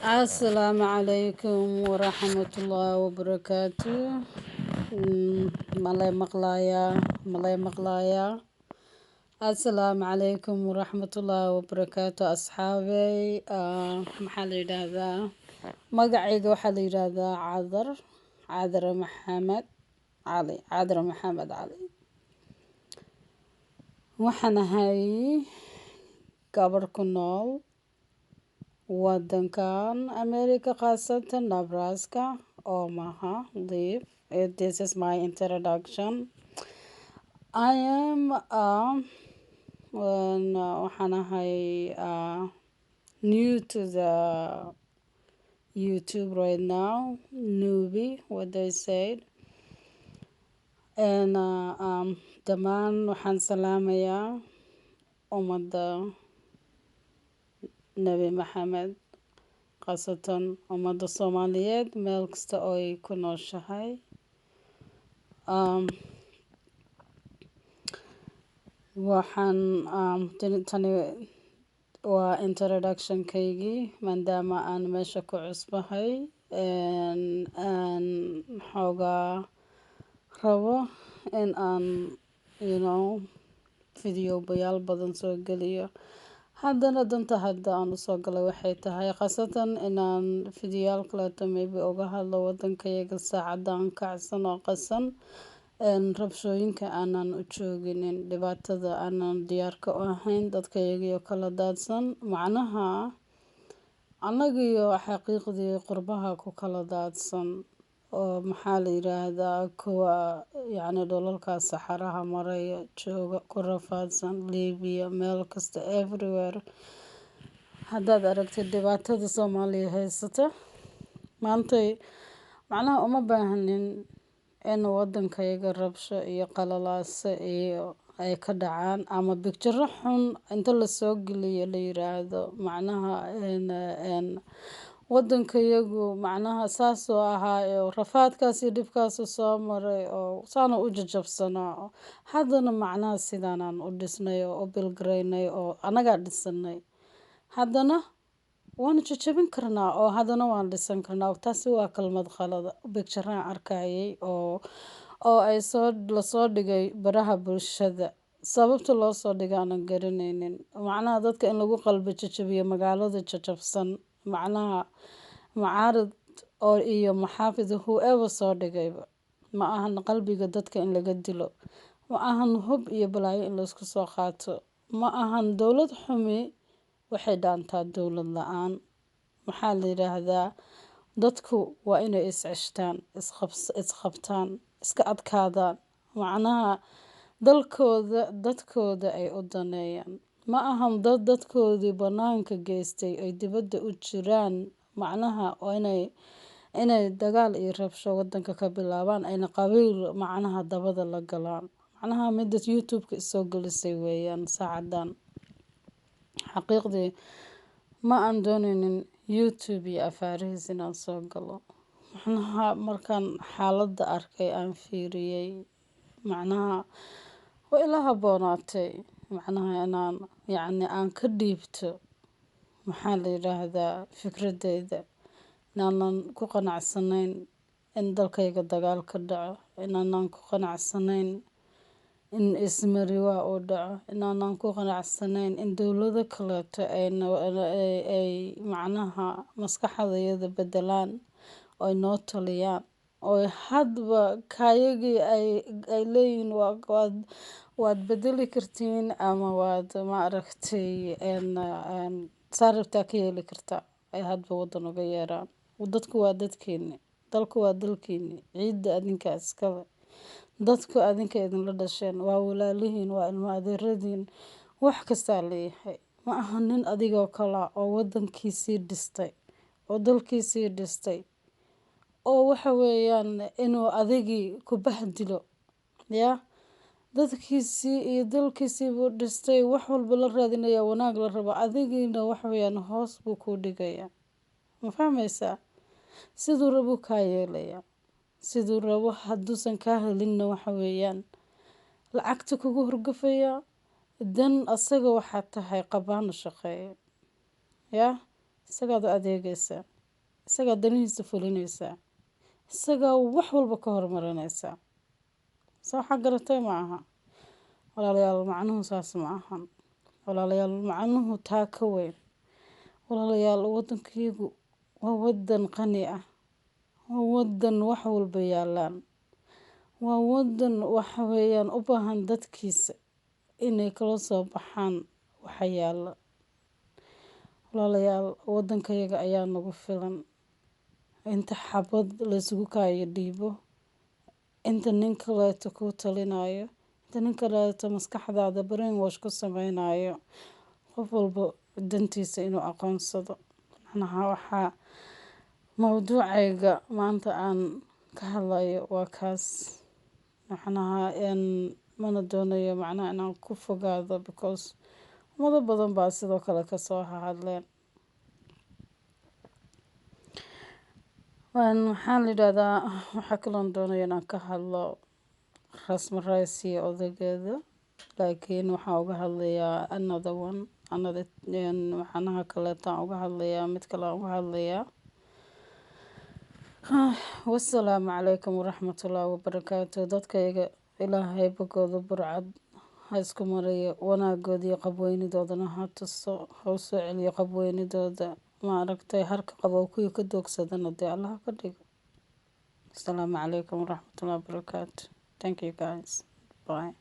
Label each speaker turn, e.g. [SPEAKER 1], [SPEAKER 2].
[SPEAKER 1] Assalamu alaikum warahmatullahi wabarakatuh. Malay maqlaya. Assalamu alaikum warahmatullahi wabarakatuh asxaabey. Maxaa la yidhaahdaa magacayga waxaa la yidhaahdaa Cadar Maxamed Cali. Waxaan ahay gabar ku nool wadankan America khaasatan Nebraska Omaha live. This is my introduction. I am waxaan ahay new to the YouTube right now, newbie what they said. And dhammaan waxaan salaamayaa ummadda Nabi Maxamed khaasatan ummadda Soomaaliyeed meel kasta oo ay ku nooshahay. Tani waa introduction-kaygii maadaama aan meesha ku cusbahay aan xoogaa rabo in aan videoyaal badan soo geliyo. Haddana danta hadda aan usoo galay waxay tahay khaasatan inaan videoyaal kaleeto maybe uga hadlo wadankayaga saacadan kacsan oo qasan rabshooyinka aanan u jooginin, dhibaatada aanan diyaarka u ahayn, dadkayagiyo kala daadsan, macnaha annagiyo xaqiiqdii qurbaha ku kala daadsan oo maxaa la yiraahdaa kuwa dhulalka saxaraha maraya jooga ku rafaadsan Liibiya meel kasta everywhere. Haddaad aragtid dhibaatada Soomaaliya haysata maantay macnaha uma baahnin in wadankayaga rabsho iyo qalalaase iyo ay ka dhacaan ama bicture xun inta la soo geliyo la yiraahdo macnaha wadankayagu macnaha saas oo ahaa oo rafaadkaas iyo dhibkaas soo maray oo saana u jajabsanaa haddana macnaha sidaanaan u dhisnay oo u bilgaraynay oo anaga dhisanay haddana waan jajabin karnaa oo haddana waan dhisan karnaa. Taasi waa kalmad qalada bicture arkayay oo ay la soo dhigay baraha bulshada sababta loo soo dhigay aanan garanaynin macnaha dadka in lagu qalbi jajabiyo magaalada jajabsan macnaha mucaarad oo iyo maxaafid whoever soo dhigayba ma ahan qalbiga dadka in laga dilo, ma ahan hub iyo balaayo in la isku soo qaato, ma ahan dowlad xumi waxay dhaantaa dowlad la-aan. Maxaa la yiraahdaa dadku waa inay isceshtaan, isqabtaan, iska adkaadaan, macnaha dadkooda ay u daneeyaan, ma ahan dadkoodii banaanka geystay ay dibadda u jiraan macnaha inay dagaal iyo rabsho wadanka ka bilaabaan ayna qabiil macnaha dabada la galaan macnaha midda YouTube-ka soo gelisay weeyaan saacadan. Xaqiiqdii ma aan doonaynin YouTube iyo afaarihiis inaan soo galo macnaha markaan xaaladda arkay aan fiiriyay macnaha way ila haboonaatay macnaha inaan aan ka dhiibto maxaa la yiraahdaa fikradeyda inaanan ku qanacsanayn in dalkayga dagaal ka dhaco, inaanan ku qanacsanayn in ismariwa uu dhaco, inaanan ku qanacsanayn in dowlado kaleeto ay macnaha maskaxdayada bedelaan oo noo taliyaan oo hadba kayagii ay leeyihiin waad bedeli kartiin ama waad maaragtay saa rabtaa ka yeeli kartaa ay hadba wadan uga yeeraan. Dadku waa dadkeeni, dalku waa dalkeeni, ciidda adinka iskale, dadku adinka idinla dhasheen, waa walaalihiin, waa ilmo adeeradiin, wax kastaa leeyahay. Ma aha nin adigoo kala oo wadankiisii dhistay oo dalkiisii dhistay oo waxa weeyaan inuu adigii ku bahdilo dadkiisii iyo dalkiisii buu dhistay wax walba la raadinaya wanaag la rabo adigiina waxa weeyaan hoos buu ku dhigaya. Ma fahmaysaa siduu rabo kaa yeelaya siduu rabo hadduusan kaa helinna waxa weeyaan lacagta kugu horgafaya dan asaga waxaa tahay qabaan u shaqeeya isagaad u adeegaysaa, isagaa danihiisa fulinaysaa, isagaa wax walba ka hormarinaysaa. soo waxaa garatay ma aha. Walaalayaal macnuhu saas ma ahan. Walaalayaal macnuhu taa ka weyn. Walaalayaal waddankaygu waa waddan qani ah, waa waddan wax walba yaalaan, waa waddan waxa weeyaan u baahan dadkiisa inay kala soo baxaan waxa yaala. Walaalayaal waddankayaga ayaa nagu filan. Inta xabad laysugu kaayo dhiibo, inta nin kaleeto kuu talinayo, inta nin kaleeto maskaxdaada brainwash ku sameynayo, qof walba dantiisa inuu aqoonsado. Macnaha waxaa mawduucayga maanta aan ka hadlayo waa kaas. Macnaha mana doonayo macnaha inaan ku fogaado because ummado badan baa sidoo kale ka soo hadleen. Waxaan lidahdaa waxaa kaloon doonaya inaan ka hadlo Rasmi Rice iyo odageeda, laakiin waxaan uga hadlayaa another one, waxaanaha kaleetaan uga hadlayaa mid kale aan uga hadlayaa. Wassalaamu calaykum waraxmatullaahi wabarakaatu. Dadkayga ilaahay bogooda burcad ha isku mariyo, wanaagooda iyo qabweynidoodana ha tuso, ha u soo celiyo qabweynidooda. Maaragtay harka qabow kuwii ka doogsadana dee Allah ka dhigo. Assalaamu calaykum waraxmatullaahi wabarakaatu. Thank you guys. Bye.